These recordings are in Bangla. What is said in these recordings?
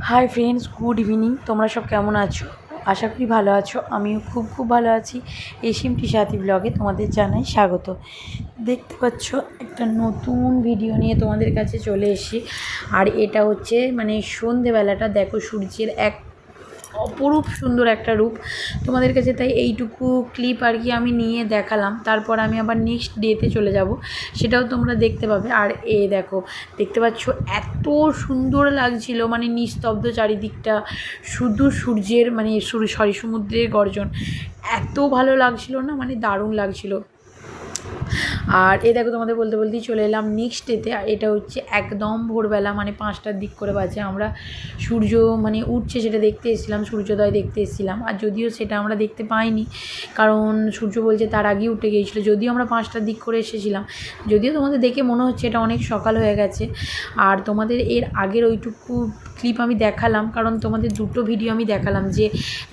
Hi friends, good evening. তোমরা সব কেমন আছো? আশা করি ভালো আছো। আমিও খুব ভালো আছি। এসিমটি সাথী ব্লগে তোমাদের জানাই স্বাগত। দেখতে পাচ্ছ একটা নতুন ভিডিও নিয়ে তোমাদের কাছে চলে এসেছি। আর এটা হচ্ছে সন্ধেবেলাটা দেখো, সূর্যের এক অপরূপ সুন্দর একটা রূপ তোমাদের কাছে। তাই এইটুকু ক্লিপ আর কি আমি নিয়ে দেখালাম। তারপর আমি আবার নেক্সট ডেতে চলে যাব, সেটাও তোমরা দেখতে পাবে। আর দেখো, দেখতে পাচ্ছ এত সুন্দর লাগছিল, নিস্তব্ধ চারিদিকটা, শুধু সূর্যের সমুদ্রের গর্জন। এত ভালো লাগছিল না, দারুণ লাগছিল। আর দেখো, তোমাদের বলতেই চলে এলাম নেক্সট ডেতে। এটা হচ্ছে একদম ভোরবেলা, 5টার দিক করে বাজে। আমরা সূর্য উঠছে সেটা দেখতে এসেছিলাম, সূর্যোদয় দেখতে এসেছিলাম। আর যদিও সেটা আমরা দেখতে পাইনি, কারণ সূর্য বলছে তার আগেই উঠে গিয়েছিলো। যদিও আমরা 5টার দিক করে এসেছিলাম, যদিও তোমাদের দেখে মনে হচ্ছে এটা অনেক সকাল হয়ে গেছে। আর তোমাদের এর আগের ওইটুকু ক্লিপ আমি দেখালাম, কারণ তোমাদের দুটো ভিডিও আমি দেখালাম যে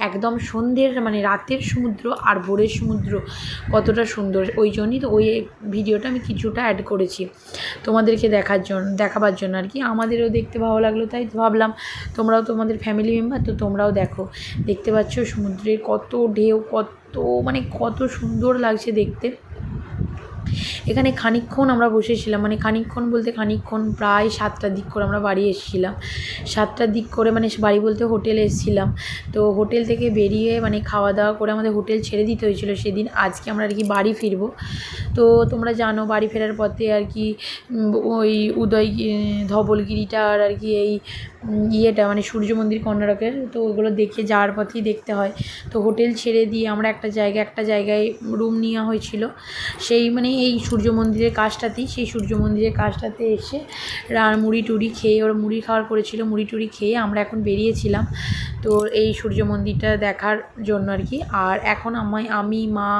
একদম সন্ধ্যের রাতের সমুদ্র আর ভোরের সমুদ্র কতটা সুন্দর। ওই জন্যই তো ওই ভিডিওটা আমি কিছুটা অ্যাড করেছি তোমাদেরকে দেখাবার জন্য আর কি। আমাদেরও দেখতে ভালো লাগলো, তাই ভাবলাম তোমরাও, তোমাদের ফ্যামিলি মেম্বার তো, তোমরাও দেখো। দেখতে পাচ্ছ সমুদ্রের কত ঢেউ, কত সুন্দর লাগছে দেখতে। এখানে খানিকক্ষণ আমরা বসেছিলাম, খানিকক্ষণ বলতে প্রায় 7টার দিক করে আমরা বাড়ি এসেছিলাম। 7টার দিক করে বাড়ি বলতে হোটেলে এসেছিলাম। তো হোটেল থেকে বেরিয়ে খাওয়া দাওয়া করে আমাদের হোটেল ছেড়ে দিতে হয়েছিল সেদিন। আজকে আমরা আর কি বাড়ি ফিরবো। তো তোমরা জানো, বাড়ি ফেরার পথে আর কি ওই ধবলগিরিটা আর কি এই ইয়েটা সূর্য মন্দির কর্ণাটকের, তো ওগুলো দেখে যাওয়ার পথেই দেখতে হয়। তো হোটেল ছেড়ে দিয়ে আমরা একটা জায়গায় রুম নেওয়া হয়েছিল, সেই এই সূর্য মন্দিরের কাজটাতে এসে মুড়ি টুড়ি খেয়ে, ওরা মুড়ি খাওয়ার করেছিল, মুড়ি টুড়ি খেয়ে আমরা এখন বেরিয়েছিলাম তো এই সূর্য মন্দিরটা দেখার জন্য আর কি। আর এখন আমি মা,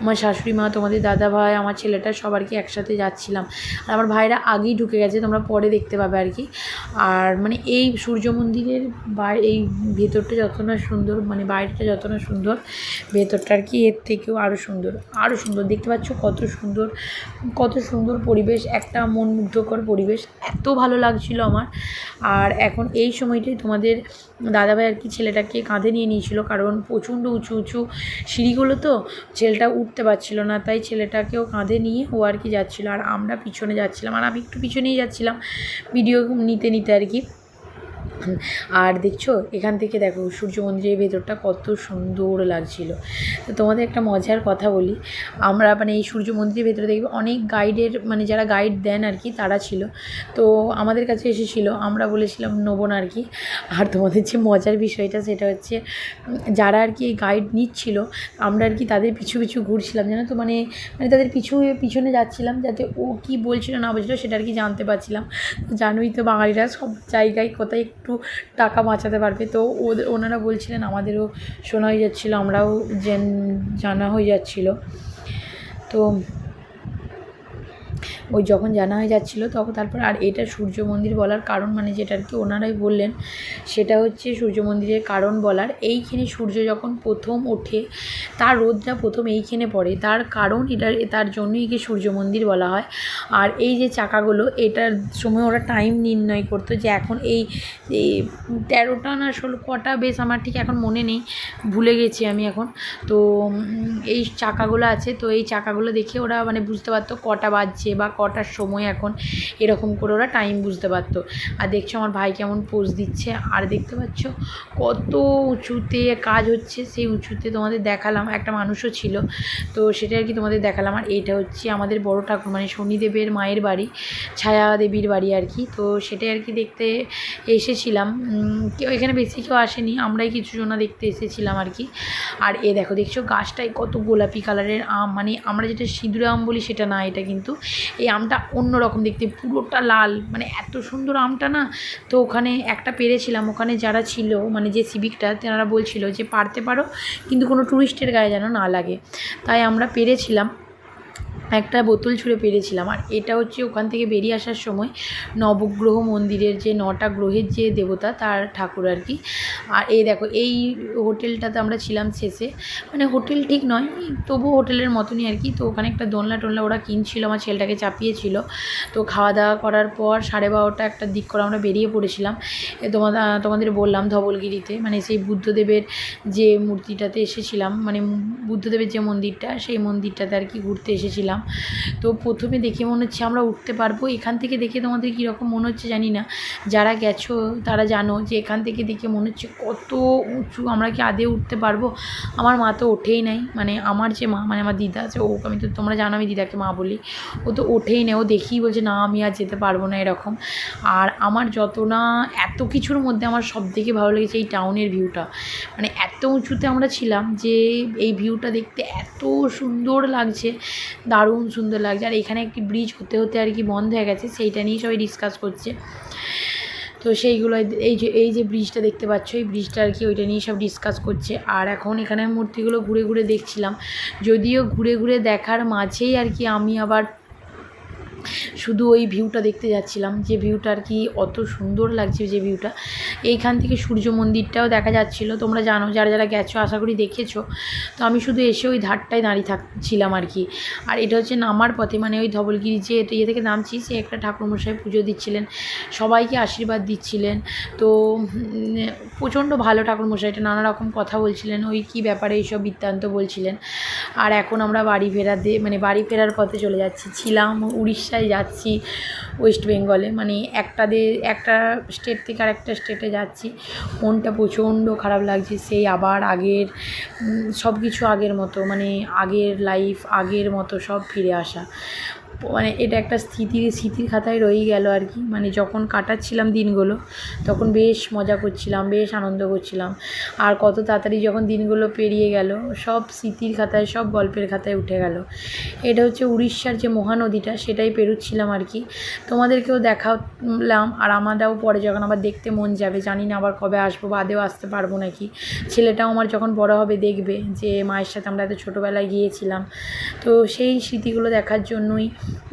আমার শাশুড়ি মা, তোমাদের দাদা ভাই, আমার ছেলেটা সব আর কি একসাথে যাচ্ছিলাম। আর আমার ভাইরা আগেই ঢুকে গেছে, তোমরা পরে দেখতে পাবে আর কি। আর এই সূর্য মন্দিরের এই ভেতরটা যত না সুন্দর, বাইরেটা যত না সুন্দর, ভেতরটা আর কি এর থেকেও আরও সুন্দর। দেখতে পাচ্ছ কত সুন্দর পরিবেশ, একটা মনমুগ্ধকর পরিবেশ, এত ভালো লাগছিল আমার। আর এখন এই সময়টাই তোমাদের দাদাভাই আর কি ছেলেটাকে কাঁধে নিয়ে নিয়েছিল, কারণ প্রচণ্ড উঁচু সিঁড়িগুলো, তো ছেলেটা উঠতে পারছিল না, তাই ছেলেটাকেও কাঁধে নিয়ে ও আর কি যাচ্ছিলো। আর আমরা পিছনে যাচ্ছিলাম, আর আমি একটু পিছনেই যাচ্ছিলাম ভিডিও নিতে আর কি। আর দেখছো, এখান থেকে দেখো সূর্য মন্দিরের ভেতরটা কত সুন্দর লাগছিল। তো তোমাদের একটা মজার কথা বলি, আমরা এই সূর্য মন্দিরের ভেতরে দেখবে অনেক গাইডের যারা গাইড দেন আর কি, তারা ছিল। তো আমাদের কাছে এসেছিলো, আমরা বলেছিলাম নেবো না আর কি। আর তোমাদের যে মজার বিষয়টা সেটা হচ্ছে, যারা আর কি এই গাইড নিচ্ছিল, আমরা আর কি তাদের পিছু ঘুরছিলাম, জানো তো, তাদের পিছনে যাচ্ছিলাম, যাতে ও কি বলছিল না বলছিল সেটা আর কি জানতে পারছিলাম। জানোই তো বাঙালিরা সব জায়গায় কোথায় একটু টাকা বাঁচাতে পারবে, তো ওনারা বলছিলেন, আমাদেরও শোনা হয়ে যাচ্ছিলো, আমরাও জানা হয়ে যাচ্ছিলো। তো ওই যখন জানা হয়ে যাচ্ছিলো তখন তারপর, আর এটা সূর্য মন্দির বলার কারণ যেটা আর কি ওনারাই বললেন, সেটা হচ্ছে সূর্য মন্দিরের কারণ বলার, এইখানে সূর্য যখন প্রথম ওঠে, তার রোদটা প্রথম এইখানে পড়ে, তার কারণ তার জন্যই একে সূর্য মন্দির বলা হয়। আর এই যে চাকাগুলো, এটার সময় ওরা টাইম নির্ণয় করতো, যে এখন এই 13টা না 16 কটা, বেশ আমার ঠিক এখন মনে নেই, ভুলে গেছি আমি এখন। তো এই চাকাগুলো আছে, তো এই চাকাগুলো দেখে ওরা বুঝতে পারতো কটা বাজছে বা কটার সময় এখন, এরকম করে ওরা টাইম বুঝতে পারতো। আর দেখছো আমার ভাই কেমন পোজ দিচ্ছে, আর দেখতে পাচ্ছ কত উঁচুতে কাজ হচ্ছে, সেই উঁচুতে তোমাদের দেখালাম, একটা মানুষও ছিল, তো সেটা আর কি তোমাদের দেখালাম। আর এইটা হচ্ছে আমাদের বড় ঠাকুর, শনিদেবের মায়ের বাড়ি, ছায়া দেবীর বাড়ি আর কি। তো সেটাই আর কি দেখতে এসেছিলাম, কেউ এখানে বেশি কেউ আসেনি, আমরাই কিছু জনা দেখতে এসেছিলাম আর কি। আর দেখছো গাছটায় কত গোলাপি কালারের আম, আমরা যেটা সিঁদুরে আম বলি সেটা না, এটা কিন্তু এই আমটা অন্যরকম দেখতে, পুরোটা লাল, এত সুন্দর আমটা না। তো ওখানে একটা পেরেছিলাম, ওখানে যারা ছিল যে সিভিকটা, তেনারা বলছিল যে পারতে পারো, কিন্তু কোনো টুরিস্টের গায়ে যেন না লাগে, তাই আমরা পেরেছিলাম। একটা বোতল ছুঁড়ে পেরেছিলাম। আর এটা হচ্ছে ওখান থেকে বেরিয়ে আসার সময় নবগ্রহ মন্দিরের যে 9টা গ্রহের যে দেবতা তার ঠাকুর আর কি। আর এই দেখো এই হোটেলটাতে আমরা ছিলাম শেষে, মানে হোটেল ঠিক নয় তবু হোটেলের মতনই আর কি। তো ওখানে একটা দোলনা টোলনা ওরা কিনছিল, আমার ছেলেটাকে চাপিয়েছিল। তো খাওয়া দাওয়া করার পর 12:30 একটা দিক করে আমরা বেরিয়ে পড়েছিলাম। তোমাদের বললাম ধবলগিরিতে, মানে সেই বুদ্ধদেবের যে মূর্তিটাতে এসেছিলাম, মানে বুদ্ধদেবের যে মন্দিরটা সেই মন্দিরটাতে আর কি ঘুরতে এসেছিলাম। তো প্রথমে দেখে মনে হচ্ছে আমরা উঠতে পারবো। এখান থেকে দেখে তোমাদের কীরকম মনে হচ্ছে জানি না, যারা গেছো তারা জানো যে এখান থেকে দেখে মনে হচ্ছে কত উঁচু, আমরা কি আদৌ উঠতে পারবো। আমার মা তো ওঠেই নাই, মানে আমার যে মা, মানে আমার দিদা আছে, ও আমি তো তোমরা জানো আমি দিদাকে মা বলি, ও তো ওঠেই নেই, ও দেখেই বলছে না আমি আর যেতে পারবো না এরকম। আর আমার যত না এত কিছুর মধ্যে আমার সবথেকে ভালো লেগেছে এই টাউনের ভিউটা। মানে এত উঁচুতে আমরা ছিলাম যে এই ভিউটা দেখতে এত সুন্দর লাগছে, দারুণ সুন্দর লাগছে। আর এখানে একটি ব্রিজ হতে হতে আর কি বন্ধ হয়ে গেছে, সেইটা নিয়েই সবাই ডিসকাস করছে। তো সেইগুলো এই যে ব্রিজটা দেখতে পাচ্ছ, এই ব্রিজটা আর কি ওইটা নিয়ে সব ডিসকাস করছে। আর এখন এখানে মূর্তিগুলো ঘুরে ঘুরে দেখছিলাম, যদিও ঘুরে ঘুরে দেখার মাঝেই আর কি আমি আবার শুধু ওই ভিউটা দেখতে যাচ্ছিলাম, যে ভিউটা আর কি অত সুন্দর লাগছে যে ভিউটা। এইখান থেকে সূর্য মন্দিরটাও দেখা যাচ্ছিলো, তোমরা জানো যারা যারা গেছো আশা করি দেখেছো। তো আমি শুধু এসে ওই ধারটায় দাঁড়িয়ে থাকছিলাম আর কি। আর এটা হচ্ছে নামার পথে, মানে ওই ধবলগিরি যে ইয়ে থেকে নামছি, সে একটা ঠাকুরমশাই পুজো দিচ্ছিলেন, সবাইকে আশীর্বাদ দিচ্ছিলেন। তো প্রচণ্ড ভালো ঠাকুরমশাই, এটা নানা রকম কথা বলছিলেন, ওই কী ব্যাপারে এইসব বৃত্তান্ত বলছিলেন। আর এখন আমরা বাড়ি ফেরার পথে চলে যাচ্ছি, ছিলাম উড়িষ্যায় যাচ্ছি ওয়েস্ট বেঙ্গলে, মানে একটা স্টেট থেকে আর একটা স্টেটে যাচ্ছি। মনটা প্রচণ্ড খারাপ লাগছে, সেই আবার আগের সব কিছু আগের মতো, মানে আগের লাইফ আগের মতো সব ফিরে আসা। মানে এটা একটা স্মৃতির খাতায় রয়েই গেল আর কি। মানে যখন কাটাচ্ছিলাম দিনগুলো তখন বেশ মজা করছিলাম, বেশ আনন্দ করছিলাম। আর কত তাড়াতাড়ি যখন দিনগুলো পেরিয়ে গেল, সব স্মৃতির খাতায় সব গল্পের খাতায় উঠে গেল। এটা হচ্ছে উড়িষ্যার যে মহানদীটা, সেটাই পেরোচ্ছিলাম আর কি। তোমাদেরকেও দেখালাম। আর আমাদেরও পরে যখন আবার দেখতে মন যাবে, জানি না আবার কবে আসবো বা আদেও আসতে পারবো নাকি। ছেলেটাও আমার যখন বড় হবে দেখবে যে মায়ের সাথে আমরা এত ছোটোবেলায় গিয়েছিলাম। তো সেই স্মৃতিগুলো দেখার জন্যই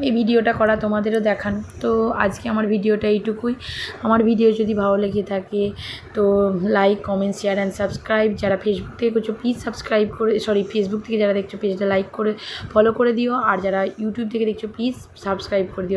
এই ভিডিওটা করা, তোমাদেরও দেখানো। তো আজকে আমার ভিডিওটা এইটুকুই। আমার ভিডিও যদি ভালো লেগে থাকে তো like, comment, share and subscribe. যারা ফেসবুক থেকে করছো প্লিজ সাবস্ক্রাইব করে, ফেসবুক থেকে যারা দেখছো পেজটা লাইক করে ফলো করে দিও। আর যারা ইউটিউব থেকে দেখছো প্লিজ সাবস্ক্রাইব করে দিও।